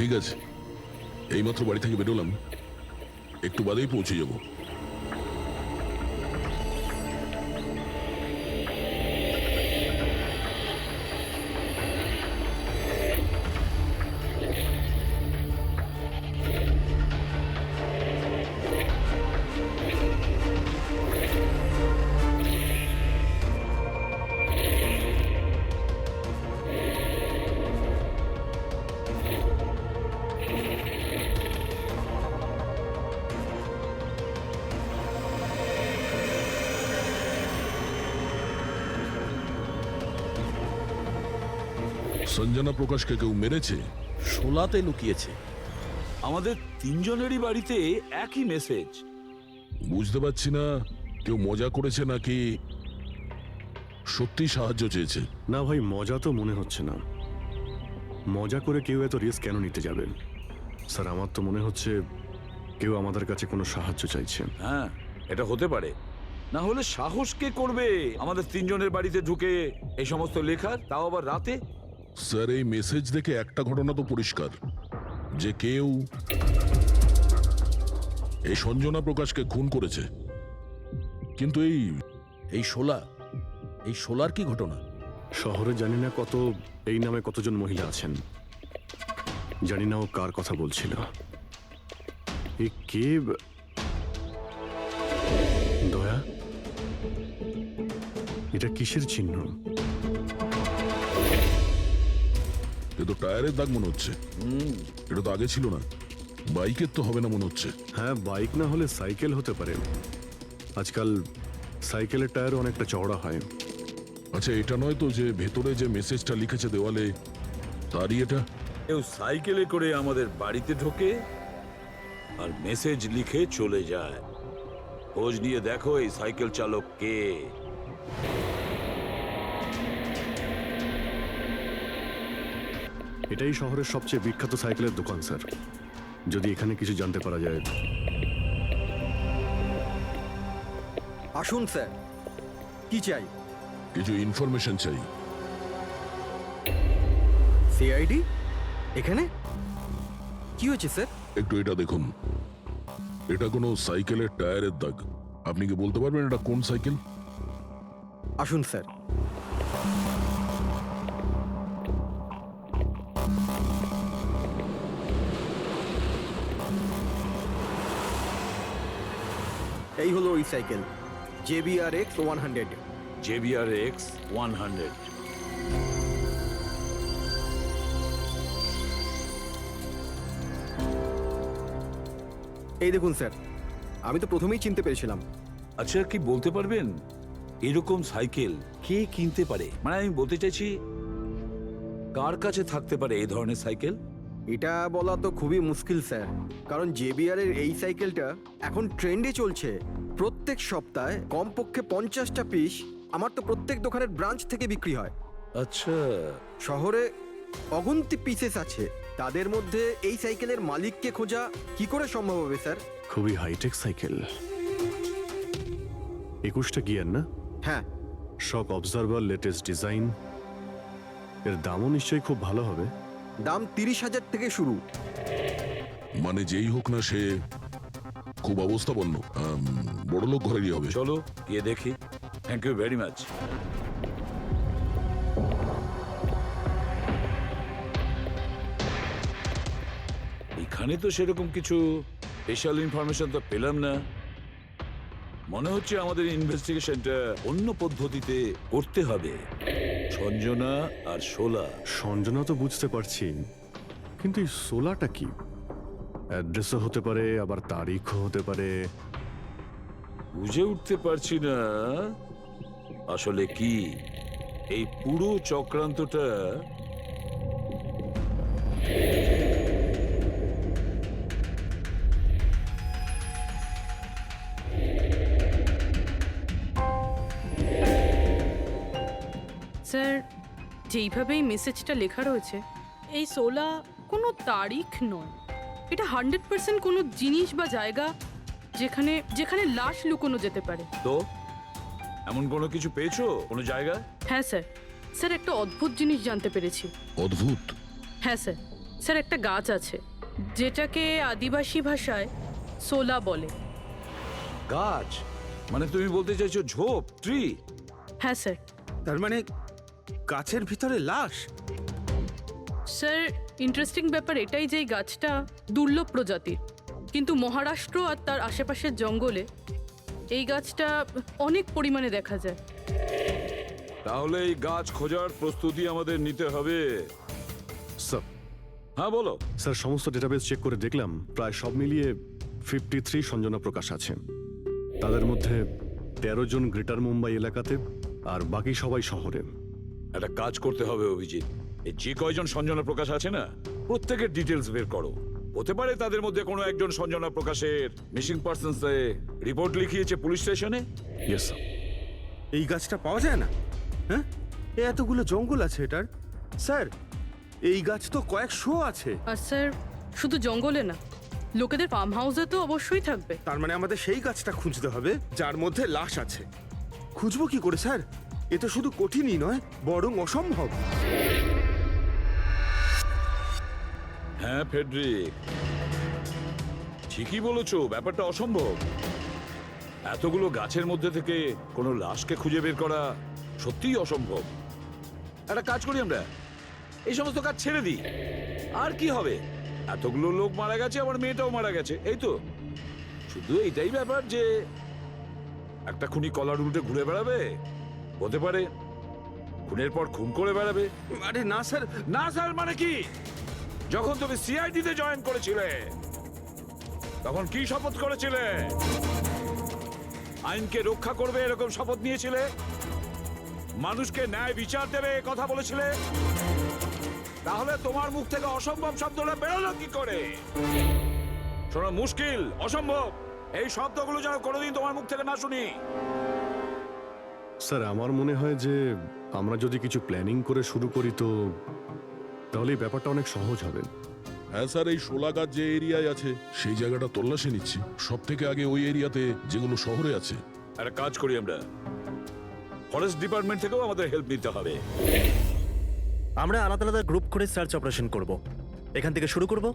ঠিক আছে, এইমাত্র বাড়ি থেকে বেরোলাম, একটু বাদেই পৌঁছে যাব। সঞ্জনা প্রকাশকে কেউ মেরেছে? শোলাতে লুকিয়েছে। আমাদের তিনজনেরই বাড়িতে একই মেসেজ। বুঝতে পারছি না কেউ মজা করেছে নাকি সত্যি সাহায্য চেয়েছে। না ভাই, মজা তো মনে হচ্ছে না। মজা করে কেউ এত রিস্ক কেন নিতে যাবেন? স্যার, আমার তো মনে হচ্ছে কেউ আমাদের কাছে কোনো সাহায্য চাইছে। হ্যাঁ, এটা হতে পারে। না হলে সাহস কে করবে আমাদের তিনজনের বাড়িতে ঢুকে এই সমস্ত লেখার, তাও আবার রাতে? স্যার, এই মেসেজ দেখে একটা ঘটনা তো পরিষ্কার, যে কেউ এই সঞ্জনা প্রকাশকে খুন করেছে। কিন্তু এই শোলার কি ঘটনা? শহরে জানি না এই নামে কতজন মহিলা আছেন, জানি না ও কার কথা বলছিল। এ কে? দয়া, এটা কিসের চিহ্ন? এ তো টায়ারের দাগ মনে হচ্ছে। এটা তো আগে ছিল না। বাইকের তো হবে না মনে হচ্ছে। হ্যাঁ, বাইক না হলে সাইকেল হতে পারে। আজকাল সাইকেলের টায়ার অনেকটা চওড়া হয়। আচ্ছা, এটা নয় তো যে ভেতরে যে মেসেজটা লিখেছে দেওয়ালে, তারই এটা? কেউ সাইকেলে করে আমাদের বাড়িতে ঢোকে আর মেসেজ লিখে চলে যায়। খোঁজ নিয়ে দেখো এই সাইকেল চালক কে। এটাই শহরের সবচেয়ে বিখ্যাত সাইকেলের দোকান স্যার, যদি এখানে কিছু জানতে পারা যায়। আসুন স্যার, কি চাই? কিছু ইনফরমেশন চাই। সিআইডি এখানে? কি হয়েছে স্যার? একটু এটা দেখুন, এটা কোনো সাইকেলের টায়ারের দাগ। আপনি কি বলতে পারবেন এটা কোন সাইকেল? আসুন স্যার। এই হলো ওই সাইকেল, JBRX 100। JBRX 100। এই দেখুন স্যার, আমি তো প্রথমেই চিনতে পেরেছিলাম। আচ্ছা, কি বলতে পারবেন এরকম সাইকেল কে কিনতে পারে? মানে আমি বলতে চাইছি, কার কাছে থাকতে পারে এই ধরনের সাইকেল? এটা বলা তো খুবই মুশকিল স্যার, কারণ JBR এর এই সাইকেলটা এখন ট্রেন্ডে চলছে। প্রত্যেক সপ্তাহে কমপক্ষে 50টা পিস আমার তো প্রত্যেক দোকানের ব্রাঞ্চ থেকে বিক্রি হয়। আচ্ছা, শহরে অগুন্তি পিসেস আছে, তাদের মধ্যে এই সাইকেলের মালিককে খোঁজা কি করে সম্ভব হবে স্যার? খুবই হাইটেক সাইকেল। 21টা গিয়ার না? হ্যাঁ। শক অবজারভার, লেটেস্ট ডিজাইন। এর দামও নিশ্চয়ই খুব ভালো হবে। দাম 30,000 থেকে শুরু। মানে যেই হোক না, সে খুব অবস্থাপন্ন, বড়লোক ঘরেরই হবে। চলো গিয়ে দেখি। Thank you very much. এখানে তো সেরকম কিছু স্পেশাল ইনফরমেশন তো পেলাম না। মনে হচ্ছে আমাদের ইনভেস্টিগেশনটা অন্য পদ্ধতিতে করতে হবে। সঞ্জনা আর শোলা। সঞ্জনা তো বুঝতে পারছি, কিন্তু এই সোলাটা কি? অ্যাড্রেসও হতে পারে, আবার তারিখও হতে পারে। বুঝে উঠতে পারছি না আসলে কি এই পুরো চক্রান্তটা। স্যার, যেইভাবে এই মেসেজটা লেখা রয়েছে, এই সোলা কোনো তারিখ নয়। এটা 100% কোনো জিনিস বা জায়গা যেখানে যেখানে লাশ লুকোনো যেতে পারে। তো এমন কোনো কিছু পেয়েছো কোনো জায়গা? হ্যাঁ স্যার, স্যার একটা অদ্ভুত জিনিস জানতে পেরেছি। অদ্ভুত? হ্যাঁ স্যার, স্যার একটা গাছ আছে যেটাকে আদিবাসী ভাষায় সোলা বলে। গাছ মানে তুমি বলতে চাইছো ঝোপ, ট্রি? হ্যাঁ স্যার। তার মানে গাছের ভিতরে লাশ? স্যার ইন্টারেস্টিং ব্যাপার এটাই যে এই গাছটা দুর্লভ প্রজাতির, কিন্তু মহারাষ্ট্র আর তার আশেপাশের জঙ্গলে এই গাছটা অনেক পরিমাণে দেখা যায়। তাহলে এই গাছ খোঁজার প্রস্তুতি আমাদের নিতে হবে। স্যার হ্যাঁ বলো। স্যার সমস্ত ডেটাবেস চেক করে দেখলাম প্রায় সব মিলিয়ে 53 সঞ্জনা প্রকাশ আছে। তাদের মধ্যে 13 জন গ্রেটার মুম্বাই এলাকাতে আর বাকি সবাই শহরে। একটা কাজ করতে হবে অভিজিৎ, এই যে কয়জন সঞ্জনা প্রকাশ আছে না প্রত্যেকের ডিটেলস বের করো। হতে পারে তাদের মধ্যে কোনো একজন সঞ্জনা প্রকাশের মিসিং পার্সনসে রিপোর্ট লিখিয়েছে পুলিশ স্টেশনে। Yes sir. এই গাছটা পাওয়া যায় না? হ্যাঁ, এতগুলো জঙ্গল আছে এটার। স্যার এই গাছ তো কয়েকশো আছে। আর স্যার শুধু জঙ্গলে না, লোকেদের ফার্ম হাউসে তো অবশ্যই থাকবে। তার মানে আমাদের সেই গাছটা খুঁজতে হবে যার মধ্যে লাশ আছে। খুঁজবো কি করে স্যার? এ তো শুধু কঠিনই নয়, বরং অসম্ভব। হ্যাঁ ফেডরিক, ঠিকই বলেছো, ব্যাপারটা অসম্ভব। এতগুলো গাছের মধ্যে থেকে কোনো লাশকে খুঁজে বের করা সত্যিই অসম্ভব। একটা কাজ করি আমরা, এই সমস্ত কাজ ছেড়ে দিই। আর কি হবে, এতগুলো লোক মারা গেছে, আমার মেয়েটাও মারা গেছে, এই তো। শুধু এইটাই ব্যাপার যে একটা খুনি কলার উল্টে ঘুরে বেড়াবে, হতে পারে খুনের পর খুন করে বেড়াবে। আরে না স্যার। না স্যার মানে কি? যখন তুমি সিআইডি তে জয়েন করেছিলে তখন কি শপথ করেছিলে? আইনকে রক্ষা করবে এরকম শপথ নিয়েছিলে? মানুষকে ন্যায় বিচার দেবে এ কথা বলেছিলে? তাহলে তোমার মুখ থেকে অসম্ভব শব্দটা বেরোলো কি করে? শোনো, মুশকিল, অসম্ভব, এই শব্দগুলো যেন কোনোদিন তোমার মুখ থেকে না শুনি। স্যার আমার মনে হয় যে আমরা যদি কিছু প্ল্যানিং করে শুরু করি তো তাহলে এই ব্যাপারটা অনেক সহজ হবে। হ্যাঁ স্যার, এই শোলা গাছ যে এরিয়ায় আছে সেই জায়গাটা তল্লাশি নিচ্ছি। সব থেকে আগে ওই এরিয়াতে যেগুলো শহরে আছে। একটা কাজ করি আমরা, ফরেস্ট ডিপার্টমেন্ট থেকেও আমাদের হেল্প নিতে হবে। আমরা আলাদা আলাদা গ্রুপ করে সার্চ অপারেশন করব। এখান থেকে শুরু করব,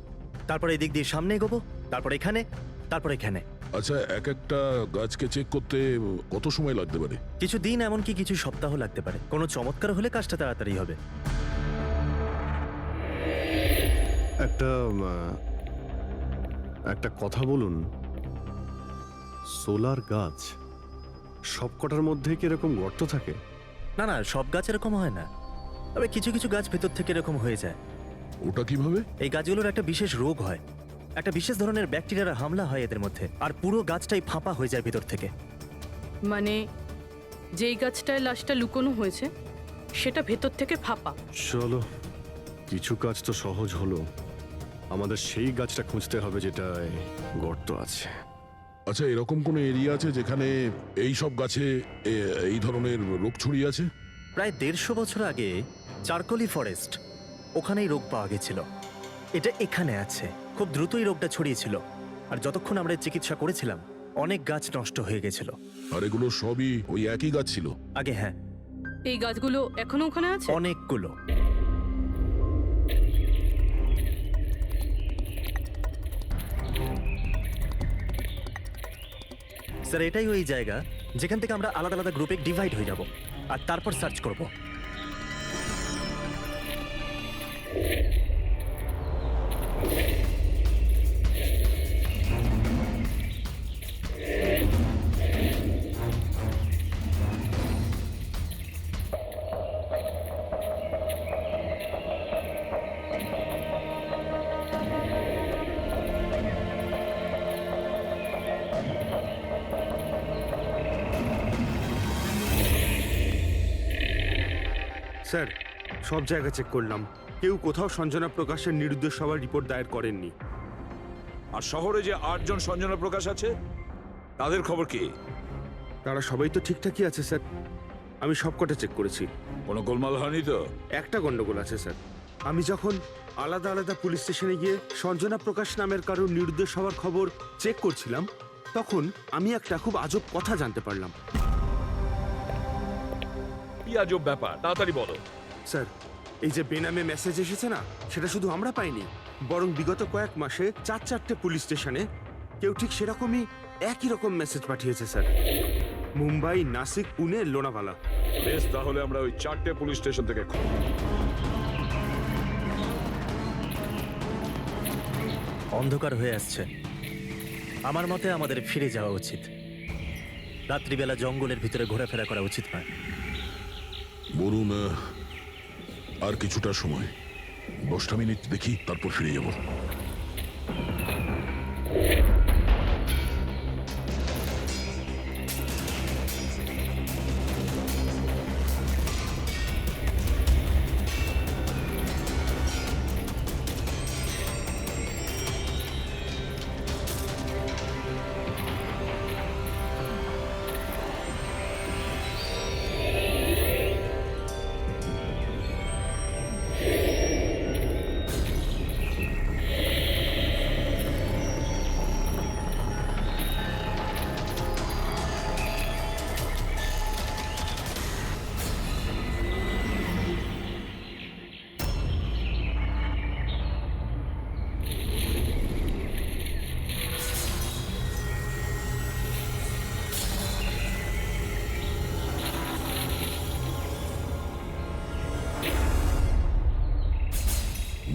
তারপর এই দিক দিয়ে সামনে এগোবো, তারপর এখানে, তারপর এখানে। আচ্ছা, এক একটা গাছকে চেক করতে কত সময় লাগতে পারে? কিছু দিন, এমনকি কিছু সপ্তাহ লাগতে পারে। কোনো চমৎকার হলে কাজটা তাড়াতাড়ি হবে। একটা কথা বলুন, সোলার গাছ সব কটার মধ্যে কি এরকম গর্ত থাকে? না না, সব গাছ এরকম হয় না, তবে কিছু কিছু গাছ ভেতর থেকে এরকম হয়ে যায়। ওটা কিভাবে? এই গাছগুলোর একটা বিশেষ রোগ হয়, একটা বিশেষ ধরনের ব্যাকটেরিয়ার হামলা হয় এদের মধ্যে, আর পুরো গাছটাই ফাঁপা হয়ে যায় ভেতর থেকে। মানে যেই গাছটায় লাশটা লুকোনো হয়েছে সেটা ভেতর থেকে ফাঁপা। চলো, কিছু কাজ তো সহজ হলো, আমাদের সেই গাছটা খুঁজতে হবে যেটায় গর্ত আছে। আচ্ছা, এরকম কোনো এরিয়া আছে যেখানে এই সব গাছে এই ধরনের রোগ ছড়িয়ে আছে? প্রায় 150 বছর আগে চারকোলি ফরেস্ট, ওখানেই রোগ পাওয়া গেছিল। এটা এখানে আছে। খুব দ্রুতই রোগটা ছড়িয়েছিল, আর যতক্ষণ আমরা চিকিৎসা করেছিলাম অনেক গাছ নষ্ট হয়ে গেছিল। আর এগুলো সবই ওই একই গাছ ছিল? আগে হ্যাঁ, এই গাছগুলো এখনো ওখানে আছে? অনেকগুলো। স্যার এটাই ওই জায়গা যেখান থেকে আমরা আলাদা আলাদা গ্রুপে ডিভাইড হয়ে যাব আর তারপর সার্চ করব। স্যার সব জায়গা চেক করলাম, কেউ কোথাও সঞ্জনা প্রকাশের নিরুদ্দেশ হওয়ার রিপোর্ট দায়ের করেননি। আর শহরে যে 8 জন সঞ্জনা প্রকাশ আছে তাদের খবর কি? তারা সবাই তো ঠিকঠাকই আছে স্যার, আমি সবকটা চেক করেছি। কোনো গোলমাল হয়নি তো? একটা গন্ডগোল আছে স্যার। আমি যখন আলাদা আলাদা পুলিশ স্টেশনে গিয়ে সঞ্জনা প্রকাশ নামের কারোর নিরুদ্দেশ হওয়ার খবর চেক করছিলাম, তখন আমি একটা খুব আজব কথা জানতে পারলাম। কি আজব ব্যাপার, তাড়াতাড়ি বলো। স্যার এই যে বেনামে মেসেজ এসেছে না, সেটা শুধু আমরা পাইনি, বরং বিগত কয়েক মাসে 4-4টে পুলিশ স্টেশনে কেউ ঠিক সেরকমই একই রকম মেসেজ পাঠিয়েছে স্যার। মুম্বাই, নাসিক, পুনে, লোনাভালা। বেশ, তাহলে আমরা ওই 4টে পুলিশ স্টেশন থেকে অন্ধকার হয়ে আসছে। আমার মতে আমাদের ফিরে যাওয়া উচিত। রাত্রিবেলা জঙ্গলের ভিতরে ঘোরাফেরা করা উচিত নয়। বলুন, আর কিছুটা সময়, 10টা মিনিট দেখি, তারপর ফিরে যাব।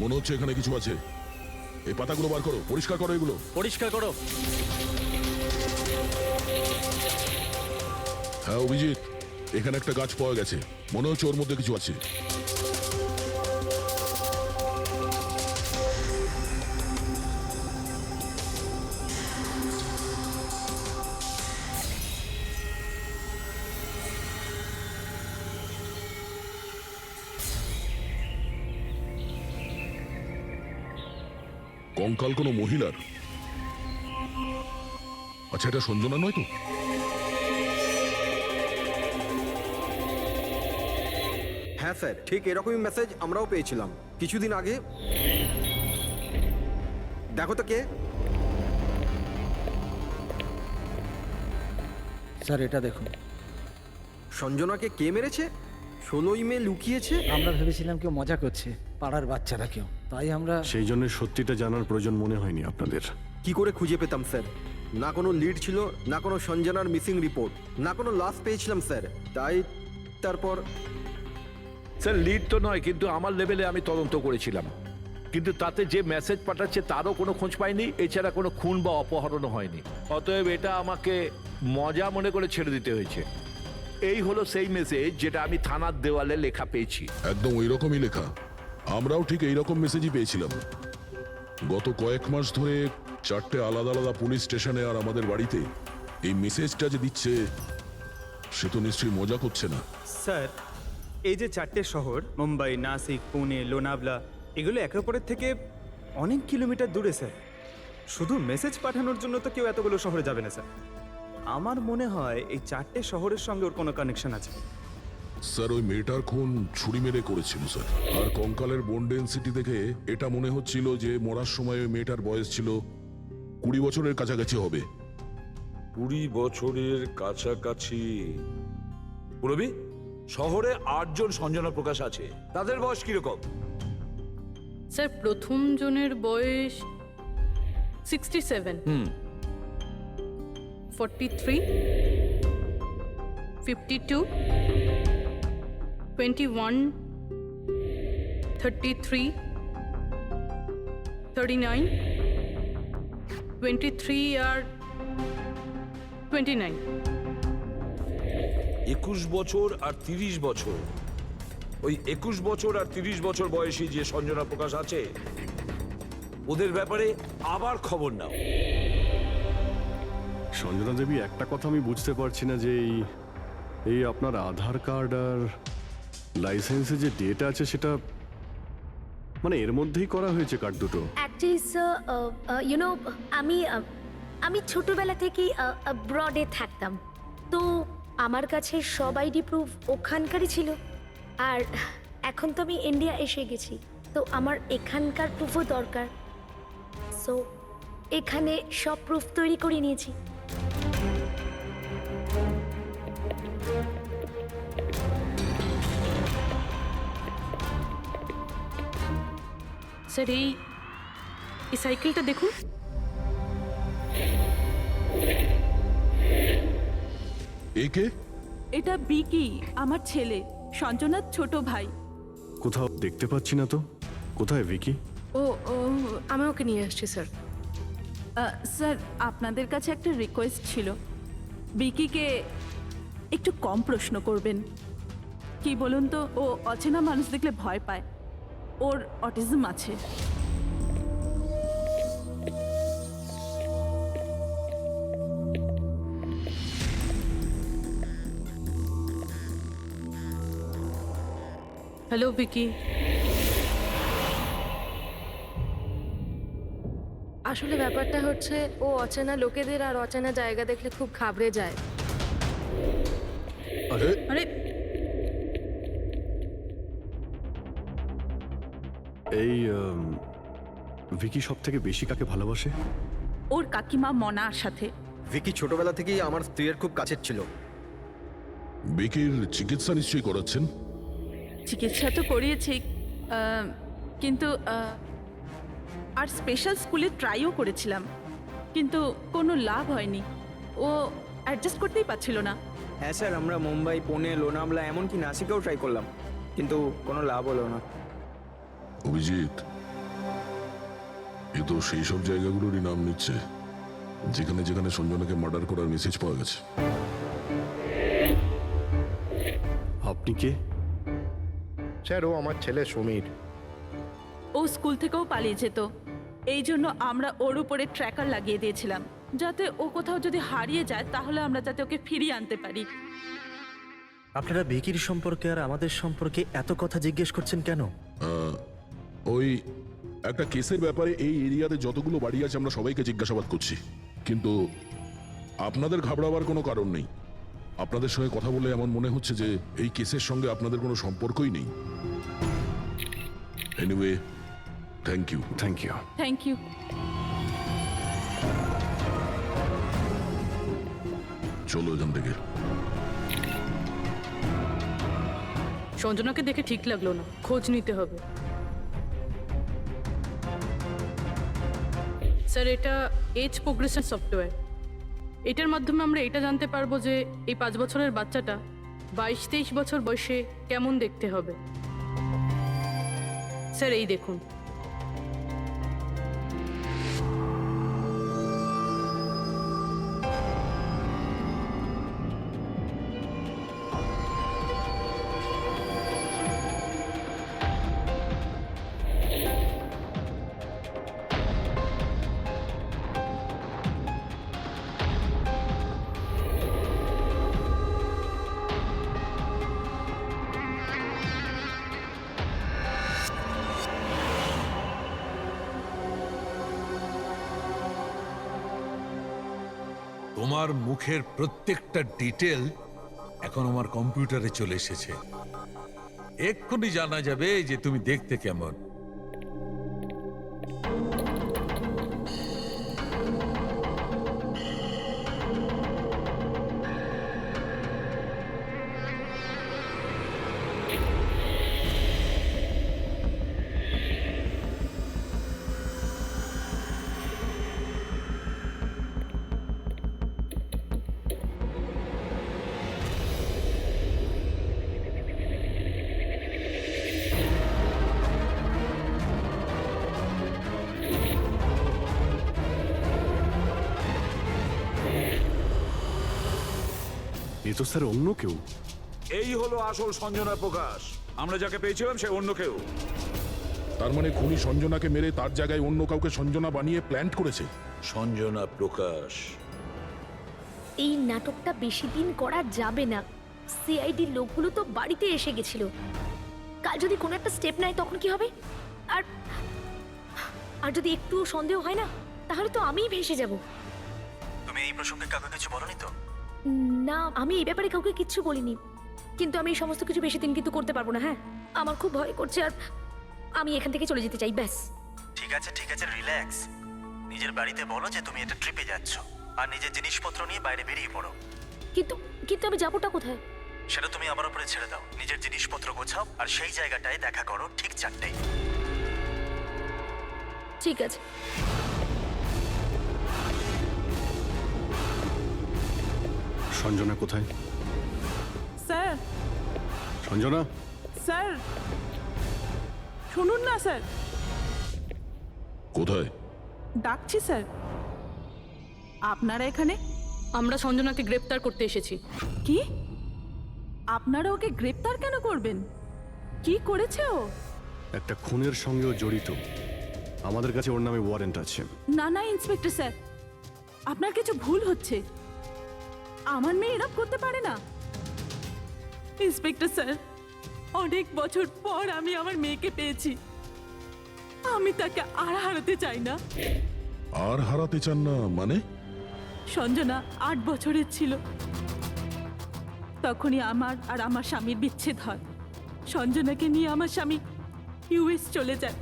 মনে হচ্ছে এখানে কিছু আছে। এই পাতাগুলো বার করো, পরিষ্কার করো এগুলো। পরিষ্কার করো। হ্যাঁ অভিজিৎ, এখানে একটা গাছ পাওয়া গেছে, মনে হচ্ছে ওর মধ্যে কিছু আছে। কঙ্কাল কোনো মহিলার? আচ্ছা, এটা সঞ্জনা নয় তো? হ্যাঁ স্যার, ঠিক এরকমই মেসেজ আমরাও পেয়েছিলাম কিছুদিন আগে। দেখো তো কে। স্যার এটা দেখুন। সঞ্জনাকে কে মেরেছে? 16ই মে লুকিয়েছে। আমরা ভেবেছিলাম কেউ মজা করছে, পাড়ার বাচ্চারা কেউ, তাই আমরা সেই জন্য সত্যিটা জানার প্রয়োজন মনে হয়নি আপনাদের। কি করে খুঁজে পেতাম স্যার? না কোনো লিড ছিল, না কোনো সঞ্জনার মিসিং রিপোর্ট, না কোনো লাশ পেয়েছিলাম স্যার। তাই তারপর স্যার লিড তো নয়, কিন্তু আমার লেভেলে আমি তদন্ত করেছিলাম, কিন্তু তাতে যে মেসেজ পাঠাচ্ছে তারও কোনো খোঁজ পাইনি, এছাড়া কোনো খুন বা অপহরণও হয়নি। অতএব এটা আমাকে মজা মনে করে ছেড়ে দিতে হয়েছে। এই হলো সেই মেসেজ যেটা আমি থানার দেওয়ালে লেখা পেয়েছি। একদম ওই রকমই লেখা। আমরাও ঠিক এইরকম মেসেজই পেয়েছিলাম। গত কয়েক মাস ধরে 4টে আলাদা আলাদা পুলিশ স্টেশনে আর আমাদের বাড়িতে এই মেসেজটা যে দিচ্ছে, সে তো নিশ্চয়ই মজা করছে না। স্যার, এই যে 4টে শহর মুম্বাই, নাসিক, পুনে, লোনাভলা, এগুলো একে অপরের থেকে অনেক কিলোমিটার দূরে স্যার। শুধু মেসেজ পাঠানোর জন্য তো কেউ এতগুলো শহরে যাবে না স্যার। আমার মনে হয় এই 4টে শহরের সঙ্গে ওর কোনো কানেকশন আছে। স্যার, ওই মেয়েটার খুন ছুরি মেরে করেছিল স্যার। আর কঙ্কালের বোন ডেন্সিটি দেখে এটা মনে হচ্ছিল যে মরার সময় ওই মেয়েটার বয়স ছিল 20 বছরের কাছাকাছি হবে। 20 বছরের কাছাকাছি। পুরবি, শহরে 8 জন সঞ্জনা প্রকাশ আছে, তাদের বয়স কিরকম? স্যার, প্রথম জনের বয়স 67, 43, 52, 21, 33, 39, 23 আর 29। 21 বছর আর 30 বছর। ওই 21 বছর আর 30 বছর বয়সী যে সঞ্জনা প্রকাশ আছে, ওদের ব্যাপারে আবার খবর নাও। সঞ্জনা দেবী, একটা কথা আমি বুঝতে পারছি না যে এই আপনার আধার কার্ড আর লাইসেন্সে যে ডেট আছে সেটা মানে এর মধ্যেই করা হয়েছে কার্ড দুটো। অ্যাকচুয়ালি স্যার, আমি ছোটবেলা থেকেই ব্রডে থাকতাম, তো আমার কাছে সব আইডি প্রুফ ওখানকারই ছিল। আর এখন তো আমি ইন্ডিয়া এসে গেছি, তো আমার এখানকার প্রুফও দরকার। সো এখানে সব প্রুফ তৈরি করে নিয়েছি। স্যার এই সাইকেলটা দেখুন। একে এটা বিকি, আমার ছেলে, সঞ্জনার ছোট ভাই। কোথাও দেখতে পাচ্ছি না তো। কোথায় ভিকি? ও ও আমি ওকে নিয়ে আসছি স্যার। স্যার আপনাদের কাছে একটা রিকোয়েস্ট ছিল, বিকিকে একটু কম প্রশ্ন করবেন। কি বলুন তো, ও অচেনা মানুষ দেখলে ভয় পায়, ওর অটিজম আছে। হ্যালো বিকি। আসলে ব্যাপারটা হচ্ছে ও অচেনা লোকেদের আর অচেনা জায়গা দেখলে খুব ঘাবড়ে যায়। আরে এই ভিকি সব থেকে বেশি কাকে ভালোবাসে? ওর কাকিমা মনার সাথে। ভিকি ছোটবেলা থেকেই আমার স্ত্রীর খুব কাছের ছিল। বিকির চিকিৎসা নিশ্চয়ই করাচ্ছেন। চিকিৎসা তো করিয়েছি, কিন্তু আর স্পেশাল স্কুলে ট্রাইও করেছিলাম, কিন্তু কোনো লাভ হয়নি। ও অ্যাডজাস্ট করতেই পারছিল না। হ্যাঁ স্যার, আমরা মুম্বাই, পুনে, লোনাভলা এমনকি নাসিকেও ট্রাই করলাম, কিন্তু কোনো লাভ হলো না। অভিজিৎ, এ তো সেই সব জায়গাগুলোরই নাম নিচ্ছে যেখানে যেখানে সঞ্জনাকে মার্ডার করার মেসেজ পাওয়া গেছে। আপনি কে? স্যার, ও আমার ছেলে সমীর। ও স্কুল থেকেও পালিয়ে যেত, এই জন্য আমরা ওর উপরে ট্র্যাকার লাগিয়ে দিয়েছিলাম, যাতে ও কোথাও যদি হারিয়ে যায় তাহলে আমরা যাতে ওকে ফিরিয়ে আনতে পারি। আপনারা ভিকির সম্পর্কে আর আমাদের সম্পর্কে এত কথা জিজ্ঞেস করছেন কেন? ওই একটা কেসের ব্যাপারে এই এরিয়াতে যতগুলো বাড়ি আছে আমরা সবাইকে জিজ্ঞাসাবাদ করছি, কিন্তু আপনাদের ঘাবড়াবার কোনো কারণ নেই। আপনাদের সঙ্গে কথা বলে এমন মনে হচ্ছে যে এই কেসের সঙ্গে আপনাদের কোনো সম্পর্কই নেই। Anyway, thank you. Thank you. Thank you. চলো এখান থেকে। সঞ্জনাকে দেখে ঠিক লাগলো না, খোঁজ নিতে হবে। স্যার, এটা এজ প্রোগ্রেশন সফটওয়্যার। এটার মাধ্যমে আমরা এটা জানতে পারবো যে এই 5 বছরের বাচ্চাটা 22-23 বছর বয়সে কেমন দেখতে হবে। স্যার এই দেখুন। তোমার মুখের প্রত্যেকটা ডিটেল এখন আমার কম্পিউটারে চলে এসেছে। এক্ষুনি জানা যাবে যে তুমি দেখতে কেমন। এ তো স্যার অন্য কেউ। এই হলো আসল সঞ্জনা প্রকাশ। আমরা যাকে পেয়েছিলাম সে অন্য কেউ। তার মানে খুনি সঞ্জনাকে মেরে তার জায়গায় অন্য কাউকে সঞ্জনা বানিয়ে প্ল্যান্ট করেছে। সঞ্জনা প্রকাশ। এই নাটকটা বেশি দিন করা যাবে না। সিআইডি লোকগুলো তো বাড়িতে এসে গেছিল। কাল যদি কোনো একটা স্টেপ নেয় তখন কি হবে? আর আর যদি একটুও সন্দেহ হয় না, তাহলে তো আমিই ভেসে যাব। তুমি এই প্রসঙ্গে কাউকে কিছু বলনি তো? না, আমি এই ব্যাপারে কাউকে কিচ্ছু বলিনি, কিন্তু আমি এই সমস্ত কিছু বেশি দিন কিন্তু করতে পারবো না। হ্যাঁ, আমার খুব ভয় করছে, আর আমি এখান থেকে চলে যেতে চাই, ব্যাস। ঠিক আছে রিল্যাক্স। নিজের বাড়িতে বলো যে তুমি এটা ট্রিপে যাচ্ছ, আর নিজের জিনিসপত্র নিয়ে বাইরে বেরিয়ে পড়ো। কিন্তু কিন্তু আমি যাবোটা কোথায়? সেটা তুমি আমার উপরে ছেড়ে দাও। নিজের জিনিসপত্র গোছাও আর সেই জায়গাটায় দেখা করো ঠিক 4টায়। ঠিক আছে। সঞ্জনা কোথায়? স্যার সঞ্জনা, স্যার শুনুন না স্যার, কোথায়? ডাকছি স্যার। আপনারা এখানে? আমরা সঞ্জনাকে গ্রেপ্তার করতে এসেছি। কি? আপনারা ওকে গ্রেপ্তার কেন করবেন? কি করেছে ও? একটা খুনের সঙ্গেও জড়িত। আমাদের কাছে ওর নামে ওয়ারেন্ট আছে। না না ইন্সপেক্টর স্যার, আপনার কিছু ভুল হচ্ছে। আমার মেয়ে এরকম করতে পারে না। ইন্সপেক্টর স্যার, অনেক বছর পর আমি আমার মেয়েকে পেয়েছি। আমি তাকে আর হারাতে চাই না। আর হারাতে চান না মানে? সঞ্জনা 8 বছরের ছিল, তখনই আমার আর আমার স্বামীর বিচ্ছেদ হয়। সঞ্জনাকে নিয়ে আমার স্বামী ইউএস চলে যায়।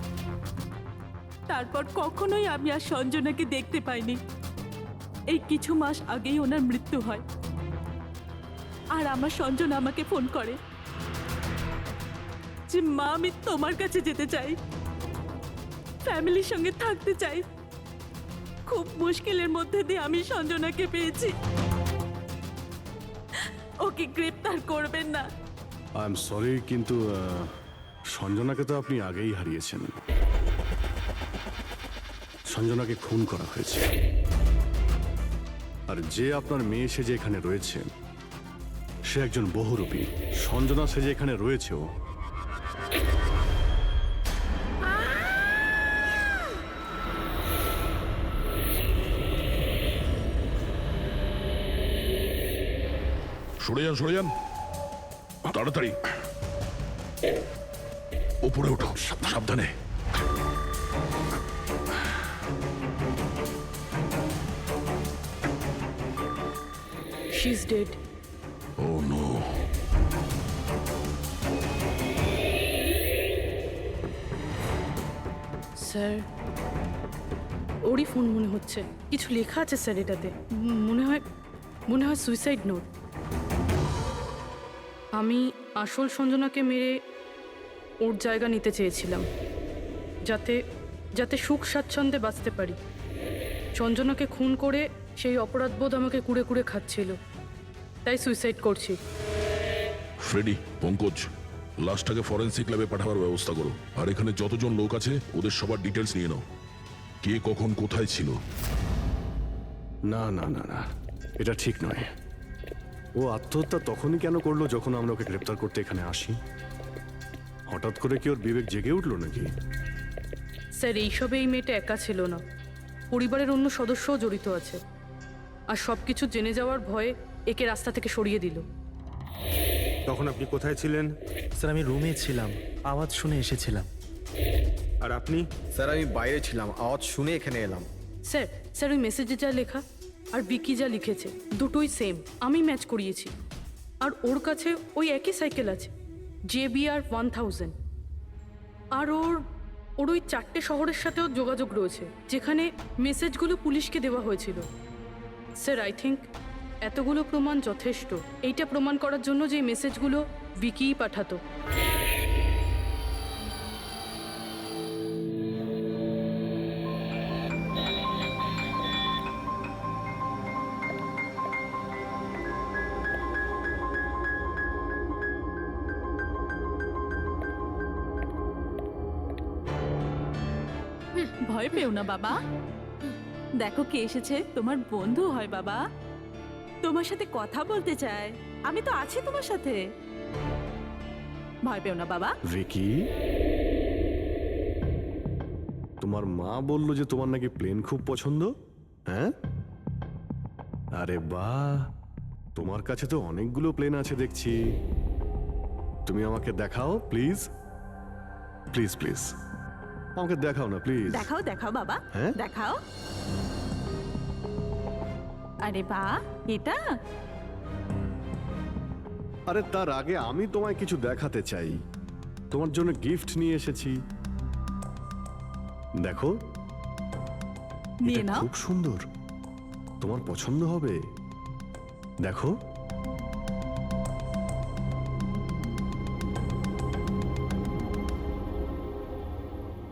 তারপর কখনোই আমি আর সঞ্জনাকে দেখতে পাইনি। এই কিছু মাস আগেই ওনার মৃত্যু হয়। আর আমার সঞ্জনা আমাকে ফোন করে যে মা, আমি তোমার কাছে যেতে চাই, ফ্যামিলির সঙ্গে থাকতে চাই। খুব মুশকিলের মধ্যে দিয়ে আমি সঞ্জনাকে পেয়েছি। ওকে গ্রেপ্তার করবেন না। আই এম সরি, কিন্তু সঞ্জনাকে তো আপনি আগেই হারিয়েছেন। সঞ্জনাকে খুন করা হয়েছে। আর যে আপনার মেয়ে সেজে এখানে রয়েছে সে একজন বহুরূপী। সঞ্জনা সেজে এখানে রয়েছে ও। সরে যান, সরে যান, তাড়াতাড়ি উপরে ওঠো, সাবধানে। She is dead. Oh no. Sir, ওরই ফোন মনে হচ্ছে। কিছু লেখা আছে স্যার এটাতে। মনে হয় সুইসাইড নোট। আমি আসল সঞ্জনাকে মেরে ওর জায়গা নিতে চেয়েছিলাম, যাতে সুখ স্বাচ্ছন্দ্যে বাঁচতে পারি। সঞ্জনাকে খুন করে সেই অপরাধবোধ আমাকে কুড়ে কুড়ে খাচ্ছিল, তাই সুইসাইড করছি। ফ্রেডি, পঙ্কজ, লাশটাকে ফরেন্সিক ল্যাবে পাঠাবার ব্যবস্থা করো। আর এখানে যতজন লোক আছে ওদের সবার ডিটেলস নিয়ে নাও। কে কখন কোথায় ছিল। না না না না, এটা ঠিক নয়। ও আত্মহত্যা তখনই কেন করলো যখন আমরা ওকে গ্রেপ্তার করতে এখানে আসি? হঠাৎ করে কি ওর বিবেক জেগে উঠলো নাকি? স্যার, এইসবে এই মেয়েটা একা ছিল না, পরিবারের অন্য সদস্যও জড়িত আছে। আর সব কিছু জেনে যাওয়ার ভয়ে একে রাস্তা থেকে সরিয়ে দিল। তখন আপনি কোথায় ছিলেন? স্যার আমি রুমে ছিলাম, আওয়াজ শুনে এসেছিলাম। আর আপনি? স্যার আমি বাইরে ছিলাম, আওয়াজ শুনে এখানে এলাম। স্যার ওই মেসেজে যা লেখা আর বিকি যা লিখেছে দুটোই সেম। আমি ম্যাচ করিয়েছি। আর ওর কাছে ওই একই সাইকেল আছে, JBR 1000। আর ওর ওই 4টে শহরের সাথেও যোগাযোগ রয়েছে যেখানে মেসেজগুলো পুলিশকে দেওয়া হয়েছিল। স্যার, আই থিঙ্ক এতগুলো প্রমাণ যথেষ্ট এইটা প্রমাণ করার জন্য যে মেসেজগুলো বিকিই পাঠাতো। ভয় পেও না বাবা, দেখো কে এসেছে। তোমার বন্ধু হয় বাবা, তোমার সাথে কথা বলতে চায়। আমি তো আছি তোমার সাথে, ভয় পেও না বাবা। ভিকি, তোমার মা বললো যে তোমার নাকি প্লেন খুব পছন্দ। হ্যাঁ, আরে বাহ, তোমার কাছে তো অনেকগুলো প্লেন আছে দেখছি। তুমি আমাকে দেখাও প্লিজ, প্লিজ প্লিজ আমাকে দেখাও না প্লিজ। দেখাও দেখাও বাবা, হ্যাঁ? দেখাও। আরে বাহ, এটা আরে তার আগে আমি তোমায় কিছু দেখাতে চাই। তোমার জন্য গিফট নিয়ে এসেছি, দেখো। নিয়ে এটা নাও। খুব সুন্দর, তোমার পছন্দ হবে, দেখো।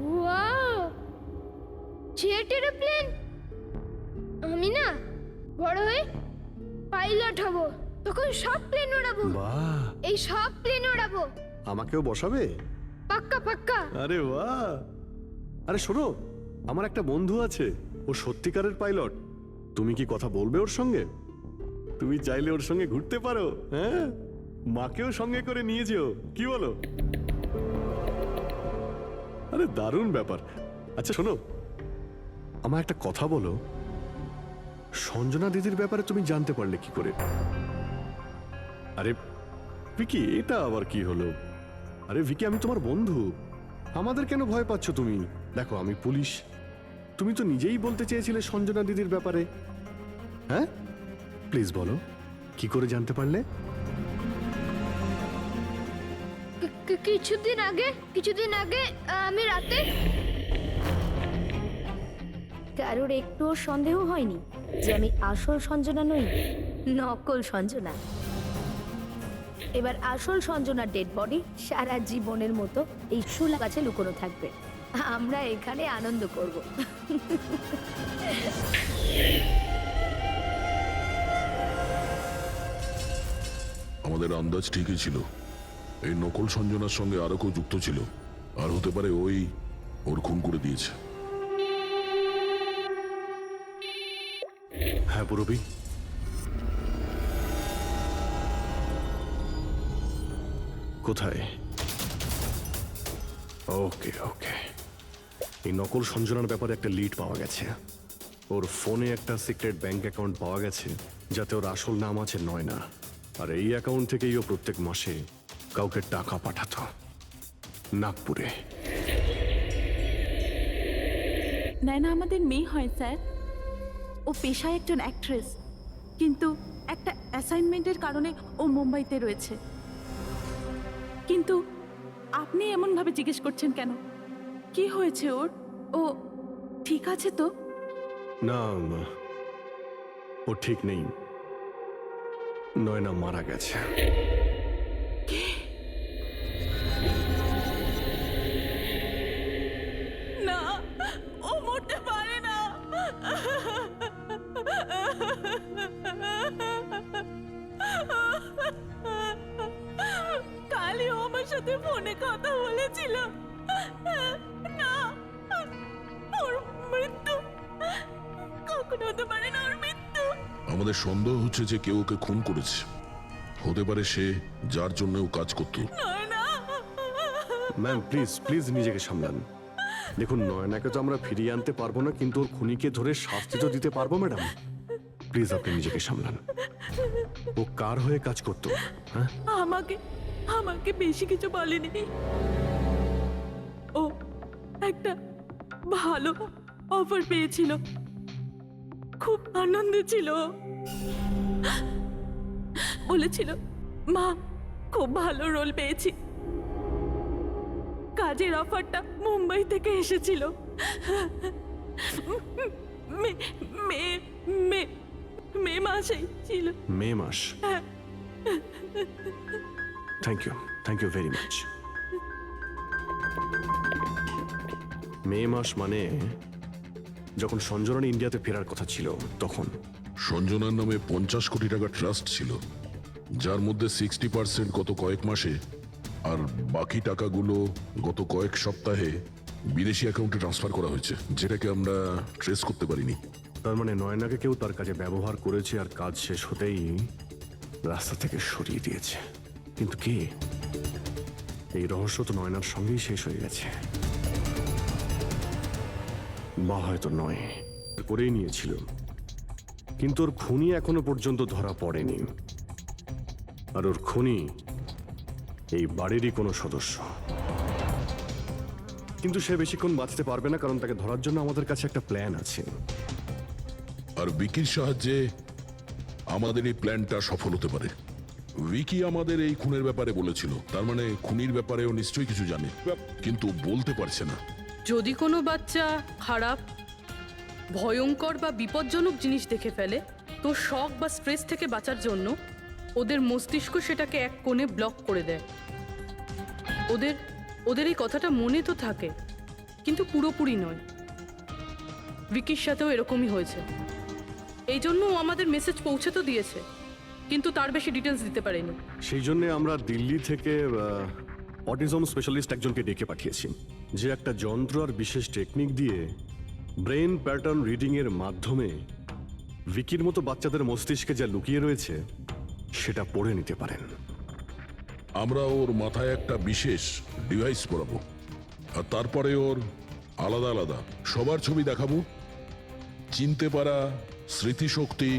Wow, jet aeroplane? আমি না বড় হয়ে পাইলট হব, তখন সব প্লেন উড়াবো। বাহ, এই সব প্লেন উড়াবো, আমাকেও বসাবে? পাক্কা পাক্কা। আরে বাহ! আরে শোনো, আমার একটা বন্ধু আছে, ও সত্যিকারের পাইলট। তুমি কি কথা বলবে ওর সঙ্গে? তুমি চাইলে ওর সঙ্গে ঘুরতে পারো, হ্যাঁ? মাকেও সঙ্গে করে নিয়ে যেও, কি বলো? আরে দারুণ ব্যাপার। আচ্ছা শোনো, আমার একটা কথা বলো, সঞ্জনা দিদির ব্যাপারে তুমি জানতে পারলে কি করে? আরে ভিকি, এটা আবার কি হলো? আরে ভিকি, আমি তোমার বন্ধু, আমাদের কেন ভয় পাচ্ছ তুমি? দেখো আমি পুলিশ, তুমি তো নিজেই বলতে চেয়েছিলে সঞ্জনা দিদির ব্যাপারে, হ্যাঁ? প্লিজ বলো, কি করে জানতে পারলে? কিছুদিন আগে আমি রাতে। কারোর একটুও সন্দেহ হয়নি যে আমি আসল সঞ্জনা নই, নকল সঞ্জনা। এবার আসল সঞ্জনার ডেড বডি সারা জীবনের মতো এই শোলা গাছে লুকোনো থাকবে। আমরা এখানে আনন্দ করব। আমাদের আন্দাজ ঠিকই ছিল, এই নকল সঞ্জনার সঙ্গে আরো কেউ যুক্ত ছিল, আর হতে পারে ওর খুন করে দিয়েছে। হ্যাঁ পুরবি, কোথায়? ওকে ওকে, এই নকল সঞ্জনার ব্যাপারে একটা লিড পাওয়া গেছে। ওর ফোনে একটা সিক্রেট ব্যাংক অ্যাকাউন্ট পাওয়া গেছে, যাতে ওর আসল নাম আছে নয়না। আর এই অ্যাকাউন্ট থেকেই ও প্রত্যেক মাসে কাউকে টাকা পাঠাতো নাগপুরে। নয়না আমাদের মেয়ে হয় স্যার। ও পেশায় একজন অ্যাক্ট্রেস, কিন্তু একটা অ্যাসাইনমেন্টের কারণে ও মুম্বাইতে রয়েছে। কিন্তু আপনি এমনভাবে জিজ্ঞেস করছেন কেন? কি হয়েছে ওর? ও ঠিক আছে তো? না, ও ঠিক নেই। নয়না মারা গেছে। না, ও মরতে পারে না। কালই ও আমার সাথে ফোনে কথা বলেছিল। না, ওর মৃত্যু কখনো হতে পারে না, ওর মৃত্যু। আমাদের সন্দেহ হচ্ছে যে কেউ ওকে খুন করেছে। হতে পারে সে, যার জন্য ও কাজ করতো। ম্যাম প্লিজ প্লিজ নিজেকে সামলান। দেখুন, নয়নাকে তো আমরা ফিরিয়ে আনতে পারবো না, কিন্তু ওর খুনিকে ধরে শাস্তি তো দিতে পারবো ম্যাডাম। প্লিজ আপনি নিজেকে সামলান। ও কার হয়ে কাজ করতো? হ্যাঁ, আমাকে বেশি কিছু বলেনি। ও একটা ভালো অফার পেয়েছিল, খুব আনন্দে ছিল। বলেছিল, মা খুব ভালো রোল পেয়েছি। কাজের অফারটা মুম্বাই থেকে এসেছিল। মে মাসেই ছিল। মে মাস? Thank you very much. May মাস মানে যখন সঞ্জনার ইন্ডিয়াতে ফেরার কথা ছিল তখন। সঞ্জনার নামে 50 কোটি টাকা ট্রাস্ট ছিল, যার মধ্যে 60% গত কয়েক মাসে আর বাকি টাকাগুলো গত কয়েক সপ্তাহে বিদেশি অ্যাকাউন্টে ট্রান্সফার করা হয়েছে, যেটাকে আমরা ট্রেস করতে পারিনি। তার মানে নয়নাকে কেউ তার কাজে ব্যবহার করেছে, আর কাজ শেষ হতেই রাস্তা থেকে সরিয়ে দিয়েছে। কিন্তু কে? এই রহস্য তো নয়নার সঙ্গেই শেষ হয়ে গেছে, বা হয়তো নয়, করেই নিয়েছিল। কিন্তু ওর খুনি এখনো পর্যন্ত ধরা পড়েনি, আর ওর খুনি এই বাড়িরই কোনো সদস্য। কিন্তু সে বেশিক্ষণ বাঁচতে পারবে না, কারণ তাকে ধরার জন্য আমাদের কাছে একটা প্ল্যান আছে। আর উইকির সাহায্যে আমাদের এই প্ল্যানটা সফল হতে পারে। উইকি আমাদের এই খুনের ব্যাপারে বলেছিল, তার মানে খুনির ব্যাপারেও নিশ্চয়ই কিছু জানে, কিন্তু বলতে পারছে না। যদি কোনো বাচ্চা খারাপ, ভয়ঙ্কর বা বিপজ্জনক জিনিস দেখে ফেলে, তো শক বা স্ট্রেস থেকে বাঁচার জন্য ওদের মস্তিষ্ক সেটাকে এক কোণে ব্লক করে দেয়। ওদের এই কথাটা মনে তো থাকে, কিন্তু পুরোপুরি নয়। ভিকির সাথেও এরকমই হয়েছে। এই জন্য ও আমাদের মেসেজ পৌঁছে তো দিয়েছে, কিন্তু তার বেশি ডিটেলস দিতে পারেনি। সেই জন্য আমরা দিল্লি থেকে অটিজম স্পেশালিস্ট একজনকে ডেকে পাঠিয়েছি, যে একটা যন্ত্র আর বিশেষ টেকনিক দিয়ে ব্রেন প্যাটার্ন রিডিং এর মাধ্যমে ভিকির মতো বাচ্চাদের মস্তিষ্কে যা লুকিয়ে রয়েছে সেটা পড়ে নিতে পারেন। আমরা ওর মাথায় একটা বিশেষ ডিভাইস পরাবো, আর তারপরে ওর আলাদা আলাদা সবার ছবি দেখাবো। চিনতে পারা, স্মৃতিশক্তি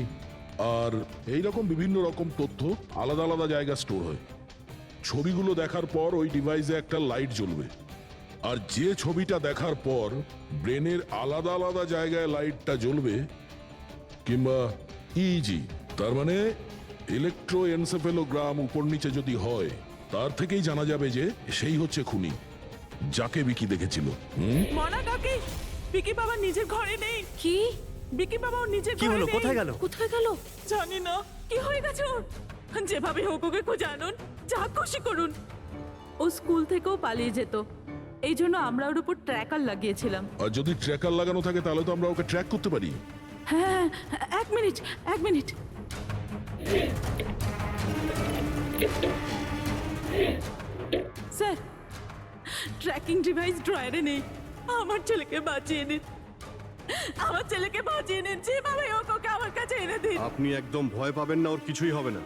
আর এইরকম বিভিন্ন রকম তথ্য আলাদা আলাদা জায়গায় স্টোর হয়। ছবিগুলো দেখার পর ওই ডিভাইসে একটা লাইট জ্বলবে, আর যে ছবিটা দেখার পর ব্রেনের আলাদা আলাদা জায়গায় লাইটটা জ্বলবে, কিংবা ইজি তার মানে ইলেকট্রোএনসেফেলোগ্রাম উপর নিচে যদি হয়, তার থেকেই জানা যাবে যে সেই হচ্ছে খুনি, যাকে বিকি দেখেছিল। মনা কাকি, বিকি বাবা নিজের ঘরে নেই। কি বিকি বাবা ওর নিজের কি ঘরে হলো? নেই। কোথায় গেল? কোথায় গেল? জানি না কি হয়ে গেছে ওর। যেভাবে হোক ওকে খুঁজে আনুন, যা খুশি করুন। ও স্কুল থেকেও পালিয়ে যেত, এই জন্য আমরা ওর উপর ট্র্যাকার লাগিয়েছিলাম। আর যদি ট্র্যাকার লাগানো থাকে তাহলে তো আমরা ওকে ট্র্যাক করতে পারি। হ্যাঁ, এক মিনিট। স্যার, ট্র্যাকিং ডিভাইস ড্রয়ারে নেই। আমার ছেলেকে বাঁচিয়ে নিন, যেভাবে হোক ওকে আমার কাছে এনে দিন। আপনি একদম ভয় পাবেন না, ওর কিছুই হবে না।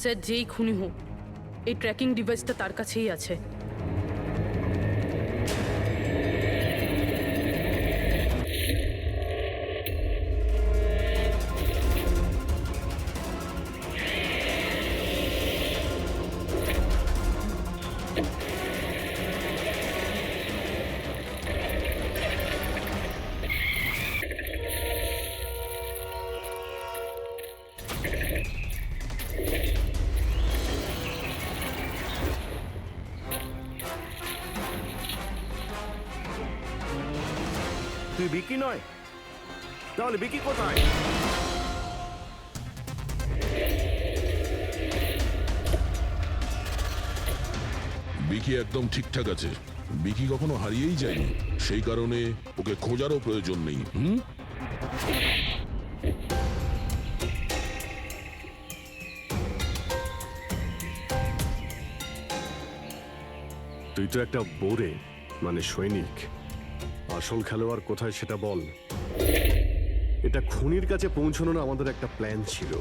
স্যার, যেই খুনি হোক, এই ট্র্যাকিং ডিভাইসটা তার কাছেই আছে। তুই বিকি নয়, তাহলে বিকি কোথায়? বিকি একদম ঠিকঠাক আছে। বিকি কখনো হারিয়েই যায়নি, সেই কারণে ওকে খোঁজারও প্রয়োজন নেই। তুই তো একটা বোরে, মানে সৈনিক। আসল খেলোয়াড় কোথায় সেটা বল। এটা খুনির কাছে পৌঁছানোর আমাদের একটা প্ল্যান ছিল,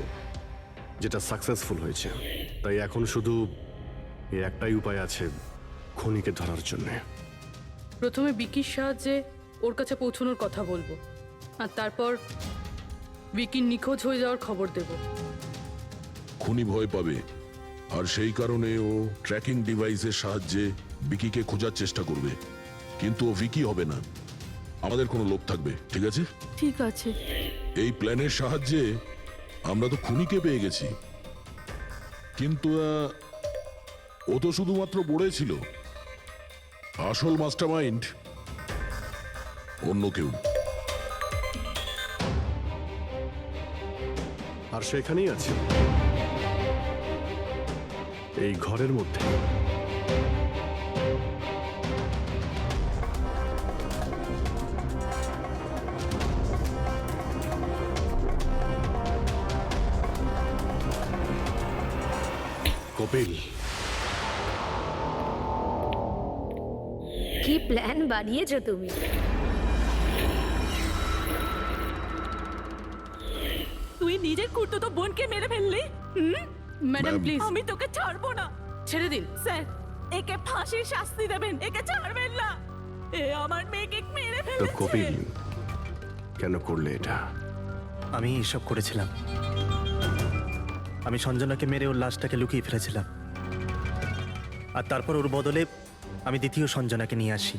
যেটা সাকসেসফুল হয়েছে। তাই এখন শুধু এই একটাই উপায় আছে খুনিকে ধরার জন্য। প্রথমে বিকির সাহায্যে ওর কাছে পৌঁছানোর কথা বলবো, আর তারপর বিকির নিখোঁজ হয়ে যাওয়ার খবর দেব। খুনি ভয় পাবে, আর সেই কারণে ও ট্র্যাকিং ডিভাইসের সাহায্যে বিকিকে খোঁজার চেষ্টা করবে। কিন্তু ও ভিকি হবে না, আমাদের কোনো লোক থাকবে। ঠিক আছে? ঠিক আছে। এই প্ল্যানের সাহায্যে আমরা তো খুনিকে পেয়ে গেছি, কিন্তু ও তো শুধুমাত্র বোড়ে ছিল। আসল মাস্টারমাইন্ড অন্য কেউ। আর সেখানেই আছে, এই ঘরের মধ্যে। কপিল, কি প্ল্যান বানিয়েছো তুমি? তুই নিজের খুঁড়তো বোনকে মেরে ফেললি। ম্যাডাম প্লিজ, আমি তোকে ছাড়বো না। ছেড়ে দিন। স্যার, একে ফাঁসির শাস্তি দেবেন, একে ছাড়বেন না। এ আমার মেয়েকে মেরে তো ফেলেছে। কপিল কেন করলে এটা? আমি এসব করেছিলাম। আমি সঞ্জনাকে মেরে ওর লাশটাকে লুকিয়ে ফেলেছিলাম, আর তারপর ওর বদলে আমি দ্বিতীয় সঞ্জনাকে নিয়ে আসি।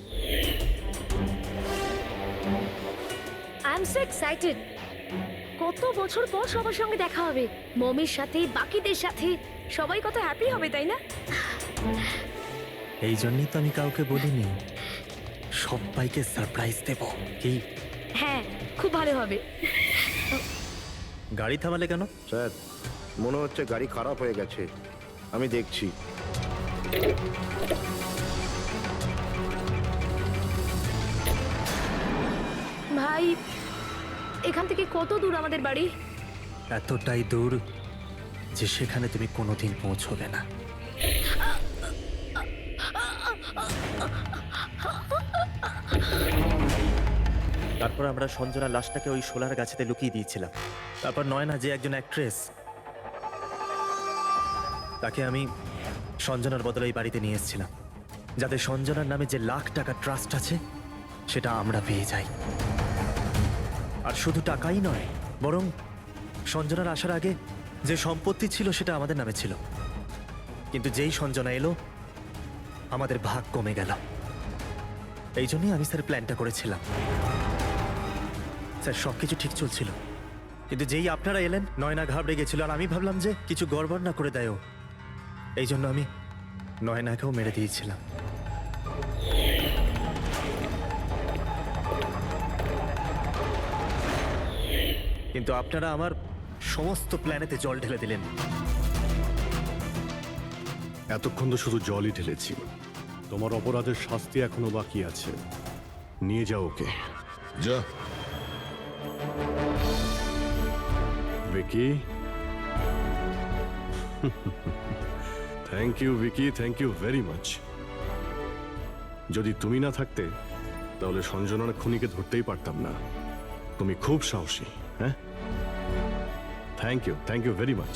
I am so excited. কত বছর পর সবার সঙ্গে দেখা হবে, মমির সাথে, বাকিদের সাথে। সবাই কত হ্যাপি হবে, তাই না? এই জন্যই তো আমি কাউকে বলিনি, সবাইকে সারপ্রাইজ দেব। কি? হ্যাঁ, খুব ভালো হবে। গাড়ি থামালে কেন? স্যার, মনে হচ্ছে গাড়ি খারাপ হয়ে গেছে, আমি দেখছি। ভাই, এখান থেকে কত দূর আমাদের বাড়ি? এতটাই দূর যে সেখানে তুমি কোনোদিন পৌঁছবে না। তারপর আমরা সঞ্জনার লাশটাকে ওই শোলার গাছেতে লুকিয়ে দিয়েছিলাম। তারপর নয়না যে একজন অ্যাক্ট্রেস, তাকে আমি সঞ্জনার বদলে এই বাড়িতে নিয়ে এসেছিলাম, যাতে সঞ্জনার নামে যে লাখ টাকা ট্রাস্ট আছে সেটা আমরা পেয়ে যাই। আর শুধু টাকাই নয়, বরং সঞ্জনার আসার আগে যে সম্পত্তি ছিল সেটা আমাদের নামে ছিল, কিন্তু যেই সঞ্জনা এলো আমাদের ভাগ কমে গেল। এই জন্যই আমি স্যার প্ল্যানটা করেছিলাম। স্যার সবকিছু ঠিক চলছিল, কিন্তু যেই আপনারা এলেন নয়না ঘাবড়ে গেছিল, আর আমি ভাবলাম যে কিছু গড়বড় না করে দেয় ও। এই জন্য আমি নয়নাকেও মেরে দিয়েছিলাম। কিন্তু আপনারা আমার সমস্ত প্ল্যানেতে জল ঢেলে দিলেন। এতক্ষণ তো শুধু জলই ঢেলেছি। তোমার অপরাধের শাস্তি এখনো বাকি আছে। নিয়ে যাও ওকে। যা। Vicky, thank you Vicky, thank you very much. যদি তুমি না থাকতে তাহলে সঞ্জনার খুনিকে ধরতেই পারতাম না। তুমি খুব সাহসী। হ্যাঁ, থ্যাংক ইউ ভেরি মাচ।